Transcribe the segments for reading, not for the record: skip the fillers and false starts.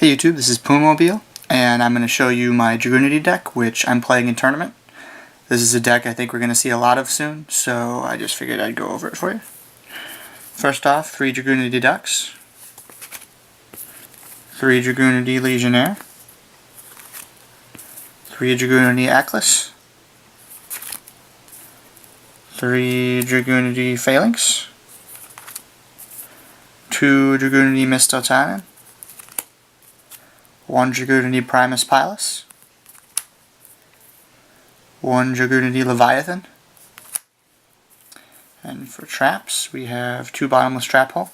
Hey YouTube, this is Poommobile, and I'm going to show you my Dragunity deck, which I'm playing in tournament. This is a deck I think we're going to see a lot of soon, so I just figured I'd go over it for you. First off, 3 Dragunity Ducks, 3 Dragunity Legionnaire, 3 Dragunity Atlas, 3 Dragunity Phalanx, 2 Dragunity Mistotanen, 1 Dragunity Primus Pilus, 1 Dragunity Leviathan, and for traps we have 2 Bottomless Trap Hole,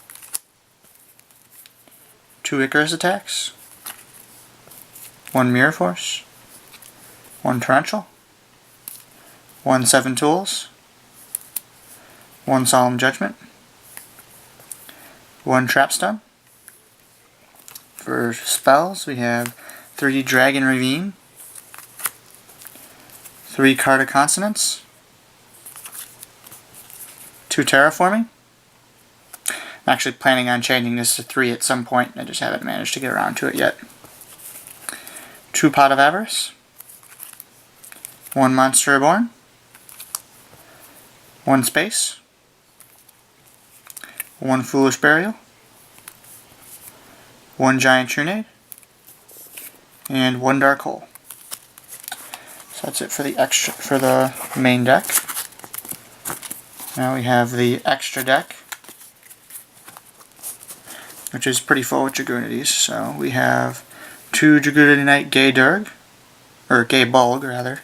2 Icarus Attacks, 1 Mirror Force, 1 Torrential, 1 Seven Tools, 1 Solemn Judgment, 1 Trap Stun. For spells, we have 3 Dragon Ravine, 3 Card of Consonance, 2 Terraforming. I'm actually planning on changing this to 3 at some point, I just haven't managed to get around to it yet. 2 Pot of Avarice, 1 Monster Reborn, 1 Space, 1 Foolish Burial, 1 Giant Trunade, and 1 Dark Hole. So that's it for the main deck. Now we have the extra deck, which is pretty full with Dragunities. So we have 2 Dragunity Knight Gay Durg, or Gay Bulg rather,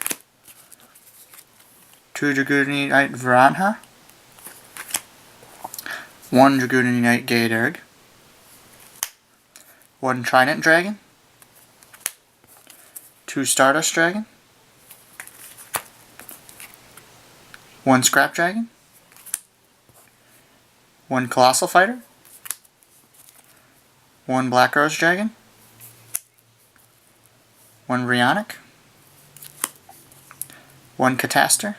2 Dragunity Knight Varanha, 1 Dragunity Knight Gay Durg, 1 Trident Dragon, 2 Stardust Dragon, 1 Scrap Dragon, 1 Colossal Fighter, 1 Black Rose Dragon, 1 Brionic, 1 Cataster,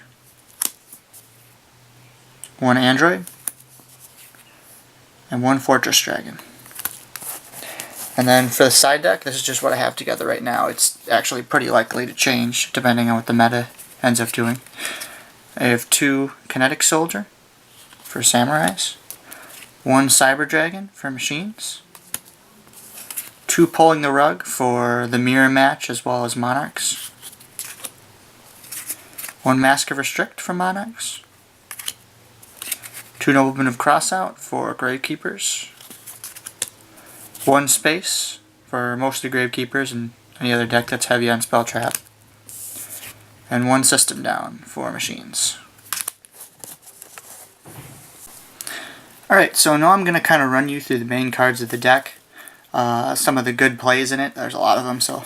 1 Android, and 1 Fortress Dragon. And then for the side deck, this is just what I have together right now. It's actually pretty likely to change depending on what the meta ends up doing. I have 2 Kinetic Soldier for Samurais, 1 Cyber Dragon for Machines, 2 Pulling the Rug for the Mirror Match as well as Monarchs, 1 Mask of Restrict for Monarchs, 2 Noblemen of Crossout for Gravekeepers, 1 Space for mostly Gravekeepers and any other deck that's heavy on Spell Trap, and 1 System Down for Machines. Alright, so now I'm going to kind of run you through the main cards of the deck, some of the good plays in it. There's a lot of them, so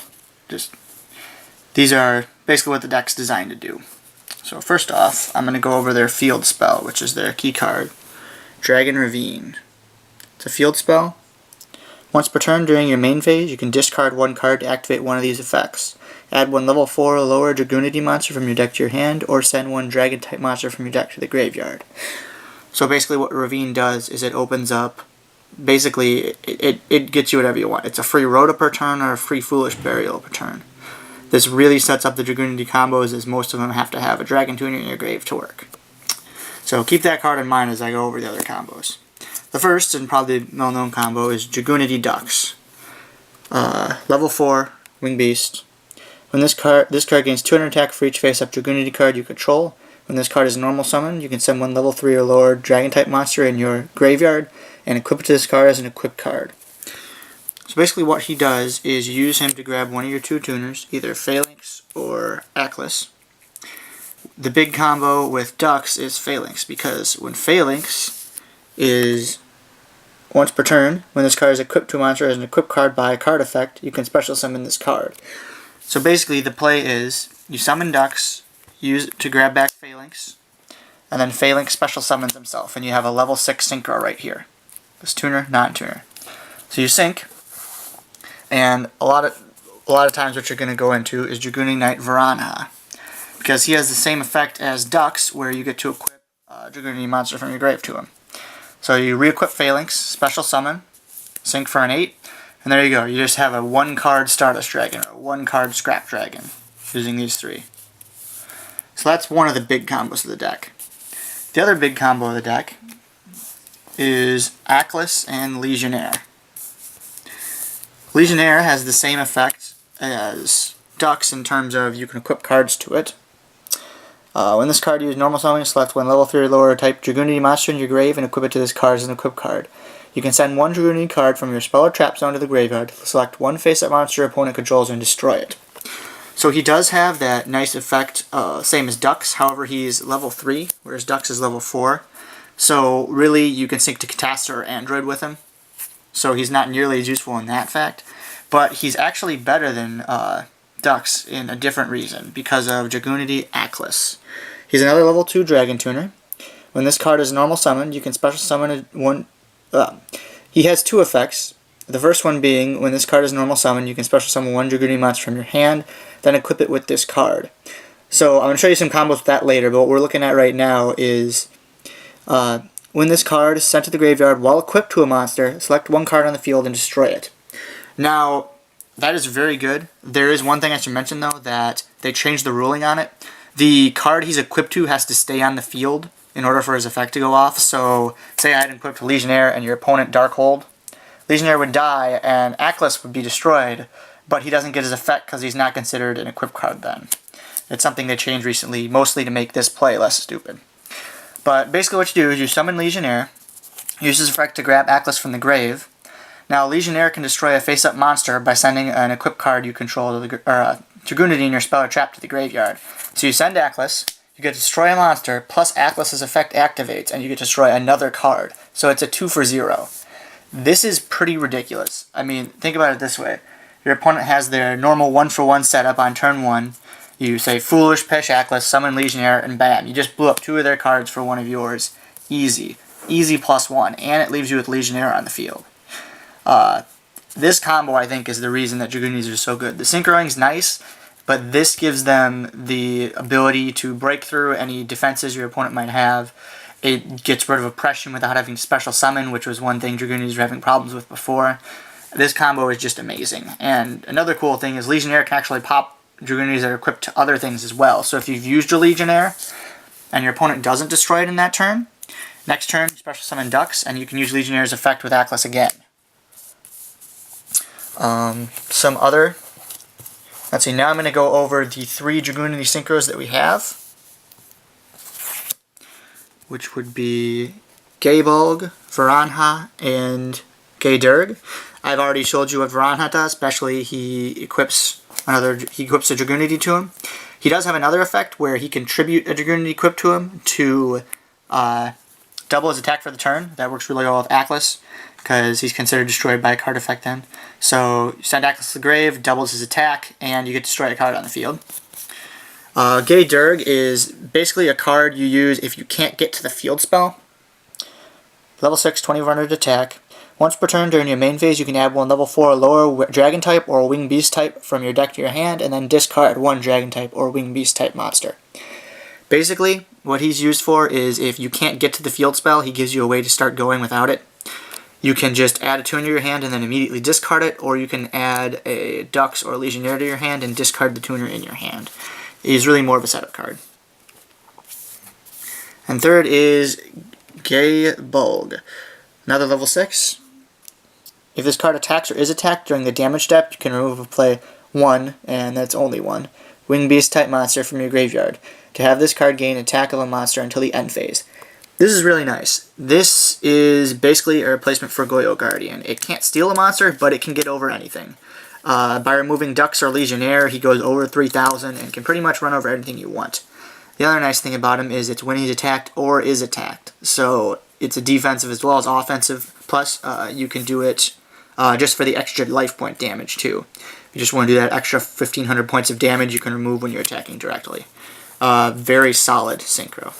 these are basically what the deck's designed to do. So first off, I'm going to go over their field spell, which is their key card, Dragon Ravine. It's a field spell. Once per turn during your main phase, you can discard 1 card to activate one of these effects. Add 1 level 4 or lower Dragunity monster from your deck to your hand, or send 1 Dragon-type monster from your deck to the graveyard. So basically what Ravine does is it opens up, basically it gets you whatever you want. It's a free Rhoda per turn or a free Foolish Burial per turn. This really sets up the Dragunity combos, as most of them have to have a Dragon Tuner in your grave to work. So keep that card in mind as I go over the other combos. The first, and probably well-known combo, is Dragunity Ducks. Level 4, Wing Beast. When this card gains 200 attack for each face-up Dragunity card you control. When this card is normal summoned, you can send 1 level 3 or lower Dragon-type monster in your graveyard and equip it to this card as an equipped card. So basically what he does is you use him to grab one of your 2 tuners, either Phalanx or Atlas. The big combo with Ducks is Phalanx, because when Phalanx is once per turn, when this card is equipped to a monster as an equipped card by a card effect, you can special summon this card. So basically the play is you summon Ducks, use it to grab back Phalanx, and then Phalanx special summons himself, and you have a level 6 synchro right here. This tuner, non-tuner. So you sync, and a lot of times what you're going to go into is Dragunity Knight Varanha, because he has the same effect as Ducks, where you get to equip a Dragunity monster from your grave to him. So you re-equip Phalanx, special summon, sync for an 8, And there you go. You just have a 1-card Stardust Dragon or a 1-card Scrap Dragon using these 3. So that's one of the big combos of the deck. The other big combo of the deck is Atlas and Legionnaire. Legionnaire has the same effect as Ducks in terms of you can equip cards to it. When this card uses normal summon, select one level 3 or lower type Dragunity monster in your grave and equip it to this card as an equip card. You can send one Dragunity card from your spell or trap zone to the graveyard, select one face-up monster your opponent controls, and destroy it. So he does have that nice effect, same as Ducks, however he's level 3, whereas Ducks is level 4. So really you can sync to Catasta or Android with him. So he's not nearly as useful in that fact. But he's actually better than Ducks in a different reason, because of Dragunity Atlas. He's another level 2 Dragon Tuner. When this card is normal summoned, you can special summon one... he has 2 effects. The first one being, when this card is normal summoned, you can special summon one Dragunity monster from your hand, then equip it with this card. So I'm going to show you some combos with that later, but what we're looking at right now is... when this card is sent to the graveyard while equipped to a monster, select one card on the field and destroy it. Now, that is very good. There is one thing I should mention, though, that they changed the ruling on it. The card he's equipped to has to stay on the field in order for his effect to go off. So, say I had equipped Legionnaire and your opponent Darkhold. Legionnaire would die and Atlas would be destroyed, but he doesn't get his effect because he's not considered an equipped card then. It's something they changed recently, mostly to make this play less stupid. But basically what you do is you summon Legionnaire, use his effect to grab Atlas from the grave. Now Legionnaire can destroy a face-up monster by sending an equipped card you control to the Dragunity in your spell or trap to the graveyard. So you send Atlas, you get to destroy a monster, plus Atlas's effect activates, and you get to destroy another card. So it's a 2 for 0. This is pretty ridiculous. I mean, think about it this way. Your opponent has their normal 1-for-1 setup on turn 1. You say Foolish, Pish, Atlas, summon Legionnaire, and bam, you just blew up 2 of their cards for one of yours. Easy. Easy +1, and it leaves you with Legionnaire on the field. This combo, I think, is the reason that Dragunities are so good. The Synchroing's nice, but this gives them the ability to break through any defenses your opponent might have. It gets rid of oppression without having to special summon, which was one thing Dragunities were having problems with before. This combo is just amazing. And another cool thing is Legionnaire can actually pop Dragunities that are equipped to other things as well. So if you've used a Legionnaire and your opponent doesn't destroy it in that turn, next turn you special summon Ducks and you can use Legionnaire's effect with Atlas again. Some other... Let's see, now I'm going to go over the 3 Dragunity Synchros that we have, which would be Gaebulg, Varanha, and Gaydurg. I've already showed you what Varanha does, especially he equips a Dragunity to him. He does have another effect where he can tribute a Dragunity equipped to him to double his attack for the turn. That works really well with Atlas, because he's considered destroyed by a card effect then. So you send Atlas to the grave, doubles his attack, and you get to destroy a card on the field. Gaydurg is basically a card you use if you can't get to the field spell. Level 6, 2000 attack. Once per turn during your main phase, you can add one level 4 or lower Dragon type or Winged Beast type from your deck to your hand, and then discard one Dragon type or Winged Beast type monster. Basically, what he's used for is if you can't get to the field spell, he gives you a way to start going without it. You can just add a tuner to your hand and then immediately discard it, or you can add a Ducks or Legionnaire to your hand and discard the tuner in your hand. He's really more of a setup card. And third is Gaebulg, another level 6. If this card attacks or is attacked during the damage step, you can remove or play 1, and that's only 1, Winged Beast type monster from your graveyard, to have this card gain attack of a monster until the end phase. This is really nice. This is basically a replacement for Goyo Guardian. It can't steal a monster, but it can get over anything. By removing Ducks or Legionnaire, he goes over 3000 and can pretty much run over anything you want. The other nice thing about him is it's when he's attacked or is attacked. So it's a defensive as well as offensive. Plus, you can do it just for the extra life point damage too. If you just want to do that extra 1500 points of damage, you can remove when you're attacking directly. Very solid synchro.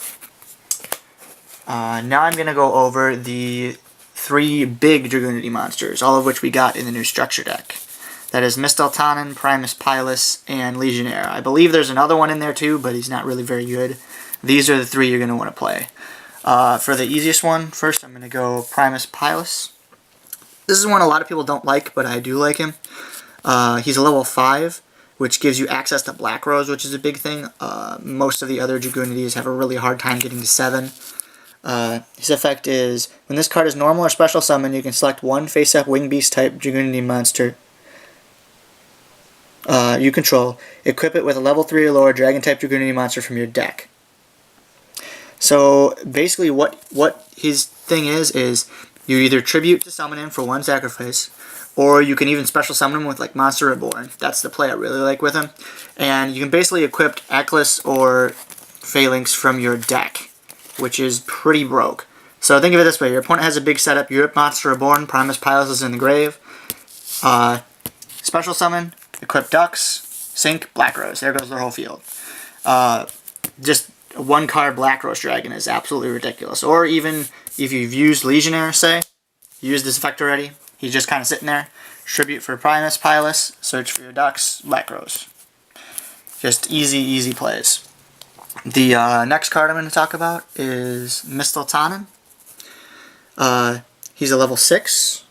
Now I'm going to go over the 3 big Dragunity monsters, all of which we got in the new structure deck. That is Misteltanen, Primus Pilus, and Legionnaire. I believe there's another one in there too, but he's not really very good. These are the 3 you're going to want to play. For the easiest one, first I'm going to go Primus Pilus. This is one a lot of people don't like, but I do like him. He's a level 5, which gives you access to Black Rose, which is a big thing. Most of the other Dragunities have a really hard time getting to 7. His effect is, when this card is normal or special summon, you can select one face-up Wing Beast type Dragunity monster you control, equip it with a level 3 or lower Dragon type Dragunity monster from your deck. So basically what his thing is you either tribute to summon him for 1 sacrifice, or you can even special summon him with like Monster Reborn. That's the play I really like with him. And you can basically equip Eklis or Phalanx from your deck, which is pretty broke. So think of it this way: your opponent has a big setup, you rip Monster Reborn, Primus Pilus is in the grave, special summon, equip Ducks, sink, Black Rose. There goes their whole field. Just a 1-card Black Rose Dragon is absolutely ridiculous. Or even if you've used Legionnaire, say, you used this effect already, he's just kind of sitting there. Tribute for Primus Pilus, search for your Ducks, Black Rose. Just easy plays. The next card I'm going to talk about is Mistletonin. He's a level 6.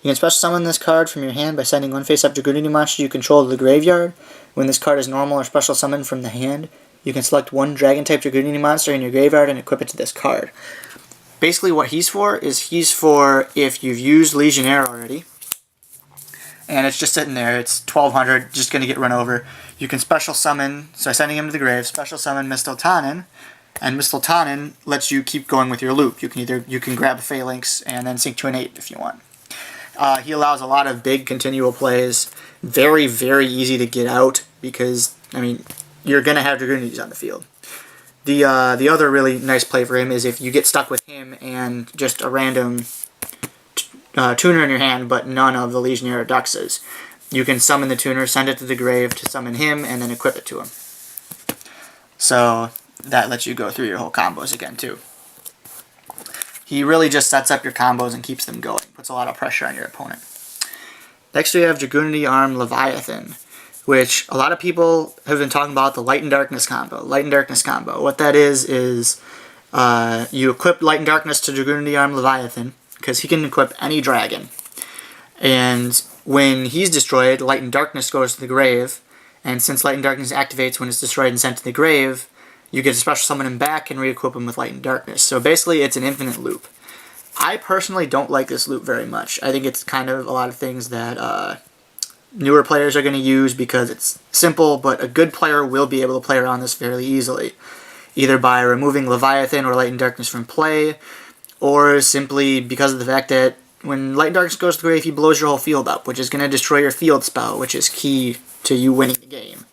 You can special summon this card from your hand by sending one face-up Dragunity monster you control to the graveyard. When this card is normal or special summoned from the hand, you can select one Dragon-type Dragunity monster in your graveyard and equip it to this card. Basically what he's for is he's for if you've used Legionnaire already, and it's just sitting there, it's 1200, just going to get run over. You can special summon, so sending him to the grave, special summon Mistletonin, and Mistletonin lets you keep going with your loop. You can grab a Phalanx and then sink to an 8 if you want. He allows a lot of big continual plays. Very easy to get out because, I mean, you're going to have Dragunities on the field. The other really nice play for him is if you get stuck with him and just a random tuner in your hand, but none of the Legionnaire Duxes. You can summon the tuner, send it to the grave to summon him, and then equip it to him. So that lets you go through your whole combos again, too. He really just sets up your combos and keeps them going. Puts a lot of pressure on your opponent. Next we have Dragunity Arm Leviathan, which a lot of people have been talking about the Light and Darkness combo. Light and Darkness combo. What that is you equip Light and Darkness to Dragunity Arm Leviathan, because he can equip any dragon. And when he's destroyed, Light and Darkness goes to the grave, and since Light and Darkness activates when it's destroyed and sent to the grave, you get to special summon him back and re-equip him with Light and Darkness. So basically it's an infinite loop. I personally don't like this loop very much. I think it's kind of a lot of things that newer players are going to use because it's simple, but a good player will be able to play around this fairly easily. Either by removing Leviathan or Light and Darkness from play, or simply because of the fact that when Light and Darkness goes to the grave, he blows your whole field up, which is going to destroy your field spell, which is key to you winning the game.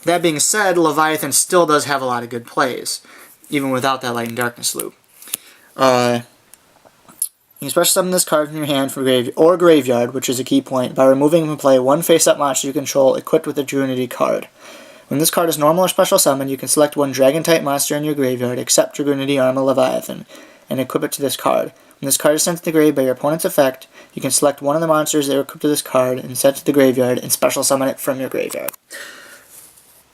That being said, Leviathan still does have a lot of good plays, even without that Light and Darkness loop. You can special summon this card from your hand from graveyard, which is a key point, by removing from play one face-up monster you control equipped with a Dragunity card. When this card is normal or special summon, you can select one Dragon-type monster in your graveyard, except Dragunity Arm Leviathan, and equip it to this card. When this card is sent to the grave by your opponent's effect, you can select one of the monsters that are equipped to this card and send it to the graveyard and special summon it from your graveyard.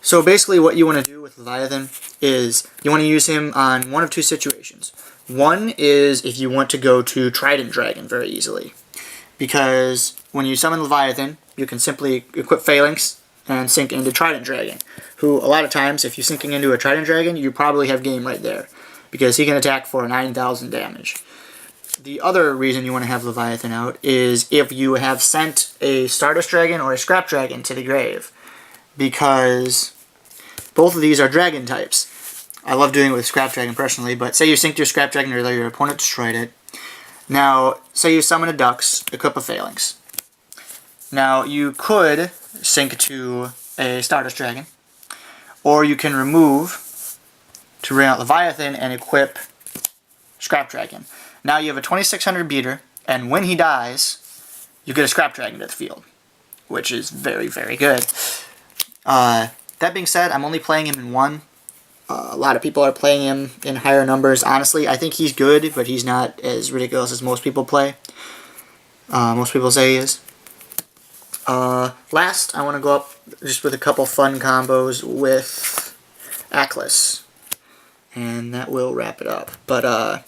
So basically what you want to do with Leviathan is you want to use him on one of two situations. One is if you want to go to Trident Dragon very easily. Because when you summon Leviathan, you can simply equip Phalanx and sink into Trident Dragon. Who, a lot of times, if you're sinking into a Trident Dragon, you probably have game right there. Because he can attack for 9,000 damage. The other reason you want to have Leviathan out is if you have sent a Stardust Dragon or a Scrap Dragon to the grave. Because both of these are dragon types. I love doing it with Scrap Dragon personally, but say you synced your Scrap Dragon earlier, your opponent destroyed it. Now, say you summon a Dux, equip a Phalanx. Now, you could sync to a Stardust Dragon, or you can remove to bring out Leviathan and equip Scrap Dragon. Now you have a 2600 beater, and when he dies, you get a Scrap Dragon to the field, which is very good. That being said, I'm only playing him in one. A lot of people are playing him in higher numbers. Honestly, I think he's good, but he's not as ridiculous as most people play. Most people say he is. Last, I want to go up just with a couple fun combos with Eklis. And that will wrap it up. But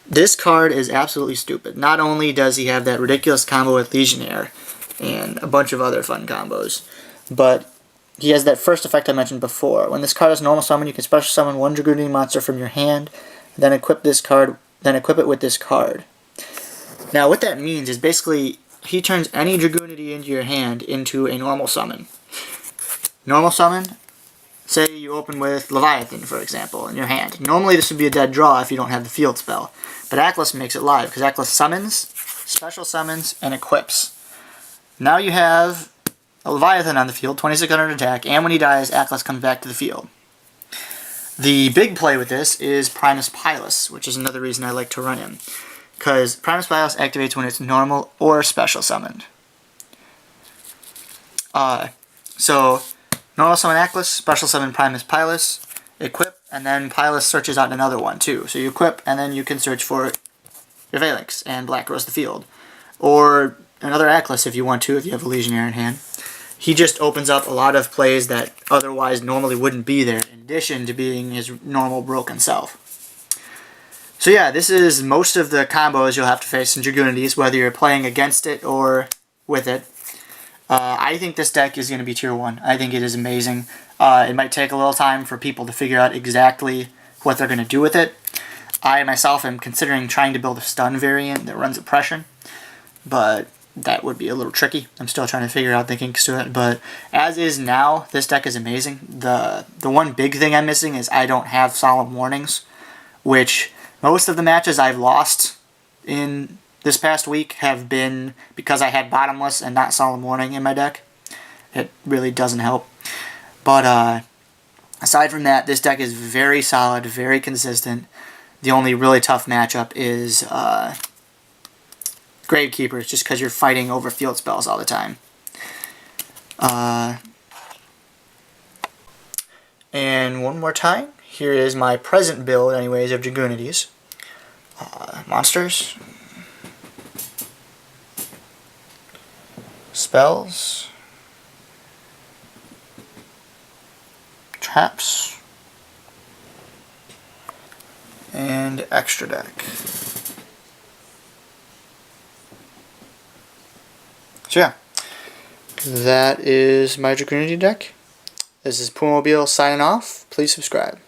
This card is absolutely stupid. Not only does he have that ridiculous combo with Legionnaire and a bunch of other fun combos, but he has that first effect I mentioned before. When this card is normal summon, you can special summon one Dragunity monster from your hand, then equip this card, then equip it with this card. Now what that means is basically he turns any Dragunity into your hand into a normal summon. Normal summon, say you open with Leviathan, for example, in your hand. Normally this would be a dead draw if you don't have the field spell. But Atlas makes it live, because Atlas summons, special summons, and equips. Now you have a Leviathan on the field, 2600 attack, and when he dies, Atlas comes back to the field. The big play with this is Primus Pilus, which is another reason I like to run him. Because Primus Pilus activates when it's normal or special summoned. So, normal summon Atlas, special summon Primus Pilus, equip, and then Pilus searches out another one too. So you equip, and then you can search for your Phalanx and Black Rose the field. Or another Atlas if you want to, if you have a Legionnaire in hand. He just opens up a lot of plays that otherwise normally wouldn't be there, in addition to being his normal broken self. So yeah, this is most of the combos you'll have to face in Dragunities, whether you're playing against it or with it. I think this deck is going to be tier 1. I think it is amazing. It might take a little time for people to figure out exactly what they're going to do with it. I myself am considering trying to build a stun variant that runs oppression, but that would be a little tricky. I'm still trying to figure out the kinks to it, but as is now, this deck is amazing. The one big thing I'm missing is I don't have Solemn Warnings, which most of the matches I've lost in this past week have been because I had Bottomless and not Solemn Warning in my deck. It really doesn't help. But aside from that, this deck is very solid, very consistent. The only really tough matchup is Gravekeepers, just because you're fighting over field spells all the time. And one more time, here is my present build, anyways, of Dragunities. Monsters. Spells. Traps. And extra deck. So yeah, that is my Dragunity deck. This is Pumobile signing off. Please subscribe.